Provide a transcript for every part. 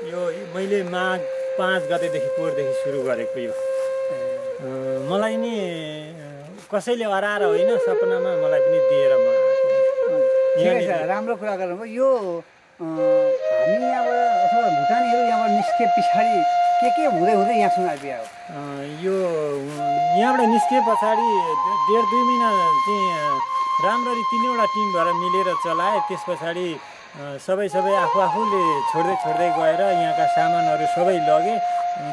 यो मैले माघ 5 गतेदेखि पोहोरदेखि सुरु गरेको यो मलाई नि कसैले अराएर होइन सपनामा मलाई पनि दिएर म ठिकै छ राम्रो कुरा गर्नुभयो यो हामी यहाँबाट अथवा भुटानीहरू यहाँबाट निस्के पछाडि के हुँदै हुँदै यहाँसम्म आइपुग्यो यो यहाँबाट निस्के पछाडि 1.5-2 महिना चाहिँ राम्ररी 3वटा टिम भएर मिलेर चलाए। त्यस पछाडि सबै आफूले छोड्दै गएर यहाँका सामानहरू सबै लगे।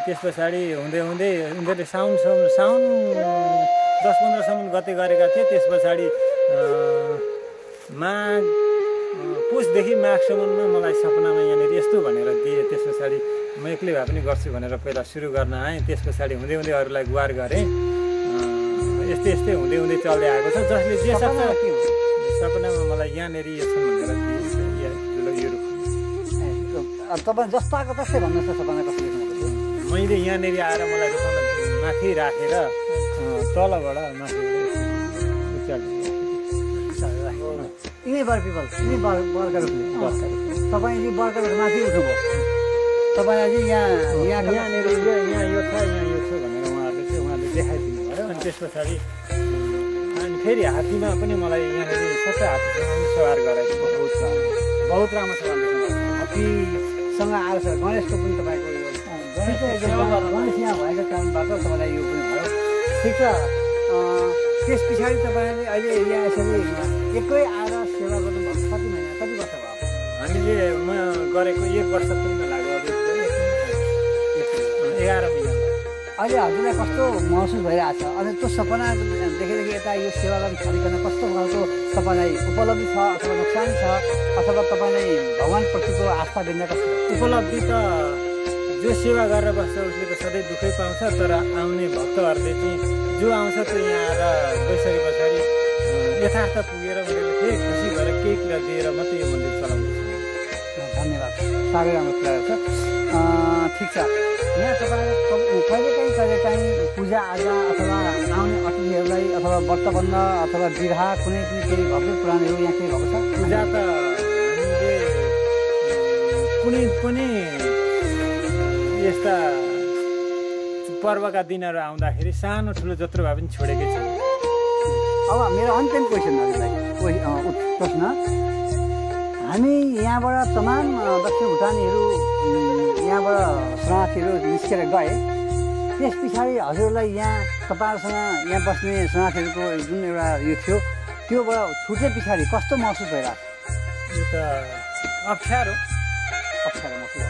त्यस पछाडि हुँदै उनीहरूले साउन 10-15 गते गरेका थिए। त्यस पछाडि माघ पुसदेखि माघसम्ममा मलाई सपनामा यहाँनिर यस्तो भनेर दिए। त्यस पछाडि म एक्लै भए पनि गर्छु भनेर पहिला सुरु गर्न आएँ। त्यस पछाडि हुँदै अरूलाई गुहार गरेँ। यस्तै हुँदै चल्दै आएको छ। जसले जे सक्छ सपनामा मलाई यहाँनिर यो छ भनेर दिए। तपाईँ जस्तो आएको तस्तै भन्नुहोस् त सपना कसरी मैले यहाँनिर आएर मलाई रुखमा माथि राखेर तलबाट माथि यिनै पिपल यिनै बर्का रुखले तपाईँले बर्का रुख माथि उठ्नुभयो। तपाईँ अझै यहाँनिर यो छ भनेर उहाँहरूले देखाइदिनु भयो। अनि त्यस पछाडि अनि फेरि हात्तीमा पनि मलाई यहाँनिर सबै हात्तीसँग सवार गराएको बहुत राम्रो छ हात्तीसँग आएर छ। गणेशको पनि तपाईँको गणेश यहाँ भएको कारणबाट तपाईँलाई यो पनि भयो। ठिक छ। त्यस पछाडि तपाईँले अहिले यहाँ यसरी एकै आएर सेवा गर्नुभएको कति वर्ष भयो? हामीले म गरेको 1 वर्ष पनि लाग्यो। 11 महिना। अहिले हजुरलाई कस्तो महसुस भइरहेछ? अनि त्यो सपना देखेदेखि यता यो सेवा गर्न थालिकन कस्तो खालको तपाईँलाई उपलब्धि छ अथवा नोक्सान छ अथवा तपाईँलाई भगवान्प्रतिको आस्था भिन्न कस्तो? उपलब्धि त जो सेवा गरेर बस्छ उसले त सधैँ दुःखै पाउँछ। तर आउने भक्तहरूले चाहिँ जो आउँछ त्यो यहाँ आएर गइसके पछाडि यथार्थ पुगेर उनीहरूले फेरि खुसी भएर केही कुरा दिएर मात्रै यो मन्दिर चलाउँदैछ। धन्यवाद। साह्रै राम्रो कुराहरू छ। ठिक छ। यहाँ तपाईँ कहिलेकाहीँ पूजाआजा अथवा आउने अतिथिहरूलाई अथवा व्रतबन्ध अथवा विवाह कुनै पनि केही भव्य पुराणहरू यहाँ केही भएको छ? पूजा त हामीले कुनै पनि यस्ता पर्वका दिनहरू आउँदाखेरि सानो ठुलो जत्रो भए पनि छोडेकै छ। अब मेरो अन्तिम क्वेसन प्रश्न, हामी यहाँबाट तमाम दक्षिण भुटानीहरू यहाँबाट शरणार्थीहरू निस्केर गए। त्यस पछाडि हजुरलाई यहाँ तपाईँहरूसँग यहाँ बस्ने शरणार्थीहरूको जुन एउटा यो थियो त्योबाट छुटे पछाडि कस्तो महसुस भइरहेको छ? यो त अप्ठ्यारो महसुस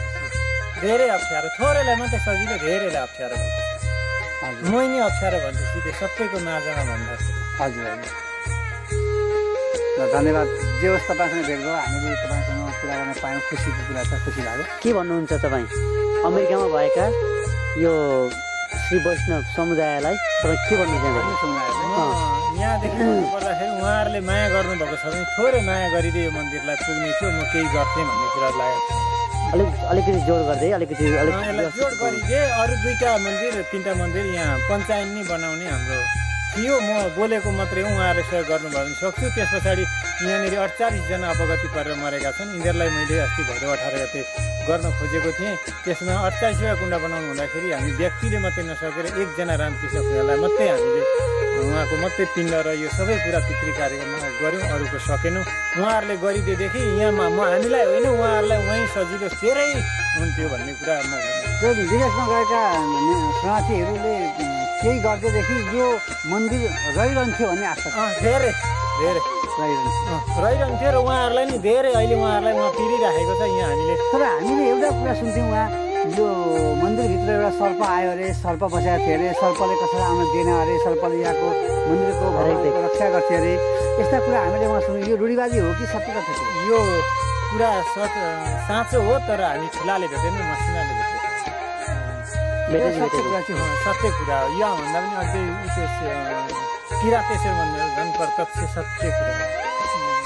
धेरै अप्ठ्यारो। थोरैलाई मात्रै सजिलो, धेरैलाई अप्ठ्यारो भएको छ। मै नै अप्ठ्यारो भन्छु सिधै सबैको माझमा भन्दाखेरि। हजुर। ल धन्यवाद। जे होस् तपाईँसँग भेट भयो, हामीले तपाईँसँग कुरा गर्न पायौँ, खुसीको कुरा छ, खुसी लाग्यो। के भन्नुहुन्छ तपाईँ अमेरिकामा भएका यो श्री वैष्णव समुदायलाई तपाईँ के भन्नु चाहनुहुन्छ? यहाँदेखि भन्नुपर्दाखेरि उहाँहरूले माया गर्नुभएको छ भने थोरै माया गरिदिए यो मन्दिरलाई पुग्ने थियो, म केही गर्थेँ भन्ने कुरा लागेको छ। अलिकति जोड गर्दै जोड गरिदिए। अरू 2टा मन्दिर 3टा मन्दिर यहाँ पञ्चायत नै बनाउने हाम्रो थियो। म बोलेको मात्रै हो, उहाँहरूले सहयोग गर्नुभयो भने सक्छु। त्यस पछाडि यहाँनिर 48 जना अपगति परेर मरेका छन्। यिनीहरूलाई मैले अस्ति भदौ 18 गते गर्न खोजेको थिएँ। त्यसमा 48वटा कुण्ड बनाउनु हुँदाखेरि हामी व्यक्तिले मात्रै नसकेर 1 जना रामकृष्ण फुयाललाई मात्रै हामीले उहाँको मात्रै पिण्ड र यो सबै कुरा पितृ कार्यक्रम गऱ्यौँ, अरूको सकेनौँ। उहाँहरूले गरिदिएदेखि यहाँमा हामीलाई होइन उहाँहरूलाई उहीँ सजिलो धेरै हुन्थ्यो भन्ने कुरा म जो विदेशमा गएका शरणार्थीहरूले केही गर्दैदेखि यो मन्दिर रहिरहन्थ्यो भन्ने आशा छ। धेरै रहिरहन्थ्यो र उहाँहरूलाई नि धेरै अहिले उहाँहरूलाई उहाँ पिरिराखेको छ यहाँ हामीले। तर हामीले एउटा कुरा सुन्थ्यौँ, उहाँ यो मन्दिरभित्र एउटा सर्प आयो अरे, सर्प बसेको थियो अरे, सर्पले कसैलाई आउन दिएन अरे, सर्पले यहाँको मन्दिरको रक्षा गर्थ्यो अरे, यस्ता कुरा हामीले उहाँ सुन्यौँ। यो रूढिवादी हो कि सत्य कथा छ? यो कुरा साँचो हो, तर हामी ठुलाले भेटेनौँ, मसिनाले भेटेको सत्य कुरा हो। यहाँभन्दा पनि अझै किरातेश्वर मन्दिर झन् प्रत्यक्ष सत्य कुरा हो।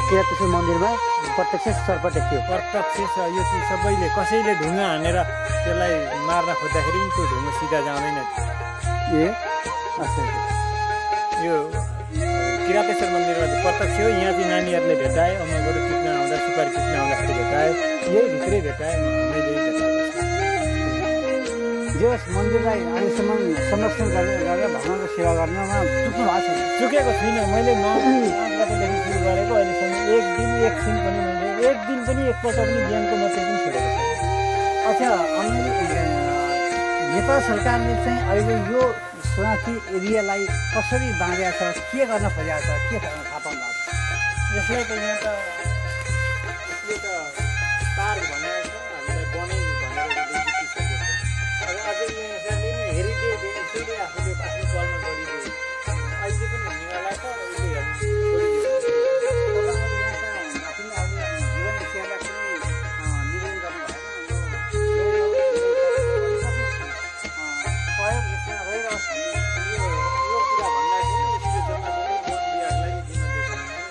किरातेश्वर मन्दिरमा प्रत्यक्ष सर्प देखियो। प्रत्यक्ष यो चाहिँ सबैले कसैले ढुङ्गा हानेर त्यसलाई मार्न खोज्दाखेरि पनि त्यो ढुङ्गा सिधा जाँदैन थियो। यो किरातेश्वर मन्दिरमा चाहिँ प्रत्यक्ष हो। यहाँ चाहिँ नानीहरूले भेटाए अम्मा गोरु टिप्न आउँदा भनेर सुपारी टिप्न आउँदाखेरि भेटाएँ, यही भित्रै भेटाएँ, मैले भेटाएको छु। यस मन्दिरलाई अहिलेसम्म संरक्षण गरेर भगवान्को सेवा गर्नमा चुक्नु भएको छैन। चुकेको छुइनँ। मैले माघ गतेदेखि सुरु गरेको अहिलेसम्म एक दिन एकछिन पनि मैले एक दिन पनि एकपल्ट पनि बिहानको मात्रै पनि छोडेको छैन। अच्छा, नेपाल सरकारले चाहिँ अहिले यो शरणार्थी एरियालाई कसरी बाँधेको छ, के गर्न खोजेको छ, के थाहा पाउनु भएको छ? यसलाई त यहाँ त यसले त पार बनाएको छ, हामीलाई बनाइ भनेर जितिसकेको छ। अब अझै यहाँ यसले नि हेरिदियो यसैले आफूले आफ्नो बलमा गरिदियो, अहिले पनि हुनेवाला छ, अहिले हामी छोडिदियो। तपाईँले यहाँका आफ्नो जीवन विषयलाई पनि निवेदन गर्नुभएको सहयोग यसमा रहिरहोस् भन्ने यो कुरा भन्दाखेरि यसले जम्मा पनि वन विभागलाई नि जिम्मा दिएको हुनाले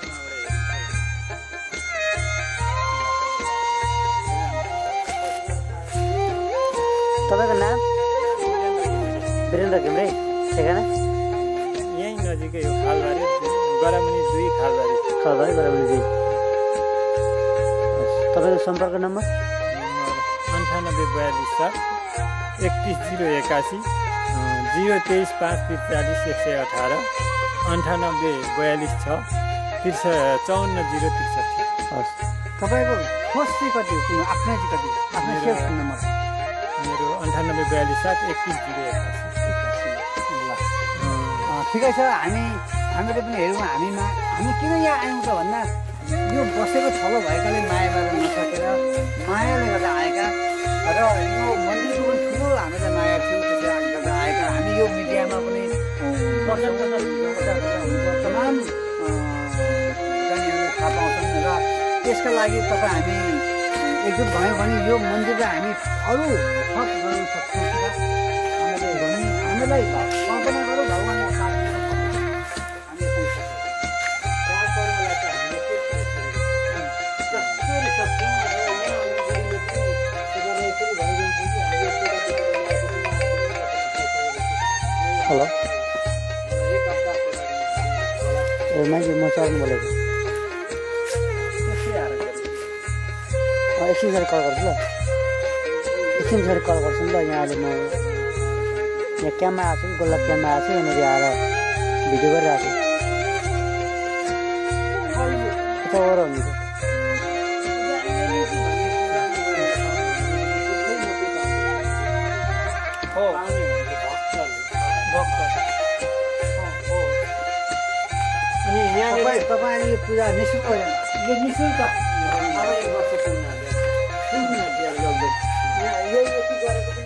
उहाँबाट तपाईँको नाम? वीरेन्द्र घिम्रे, ठेगाना? यहीँ नजिकै हो, खालबारी गरामुनि 2 खालबारी। खलबारी गराउने जी। तपाईँको सम्पर्क नम्बर? 9842 31081 023 543 118 9842 54 हस्। तपाईँको खोज चाहिँ कति हो? कुन आफ्नै चाहिँ कति हो? आफ्नै सेल्फ नम्बर? मेरो 9842 31081। ठिकै छ। हामीले पनि हेरौँ। हामी किन यहाँ आयौँ त भन्दा यो बसेको थलो भएकाले माया गर्न नसकेर मायाले गर्दा आएका र यो मन्दिरको पनि ठुलो हामीलाई माया थियो, त्यसले गर्दा आएका। हामी यो मिडियामा पनि तमाम जानेहरूले थाहा पाउँछन् र त्यसका लागि तपाईँ हामी एकजुट भयौँ भने यो मन्दिरलाई हामी अरू थप गर्न सक्छौँ। हामीलाई कल्पना गरौँ भगवान्को साथ दिनु हामी यसरी सक्छौँ। चाडपर्वलाई त हामीले त्यसरी छोडेको छैन। जसरी सक्छौँ अब यहाँ आउनेहरूले पनि यसरी भइदिन्छ कि हामीले हेलो, एक हप्ता ए मान्छे म चरण बोलेको। त्यसै आएर एकछिन पछाडि कल गर्छु ल, एकछिन पछाडि कल गर्छु नि ल। यहाँ अहिले म यहाँ क्याममा आएको छु कि गोल्ला क्याममा आएको छु, यहाँनिर आएर भिडियो गरिरहेको छु। यता वर हुन्छ। हो आउने भनेको भक्तहरू। अनि यहाँनिर तपाईँले यो पूजा निःशुल्क होइन? यो निःशुल्क अब 1 वर्ष पुग्न यहाँ यही यति गरेको पनि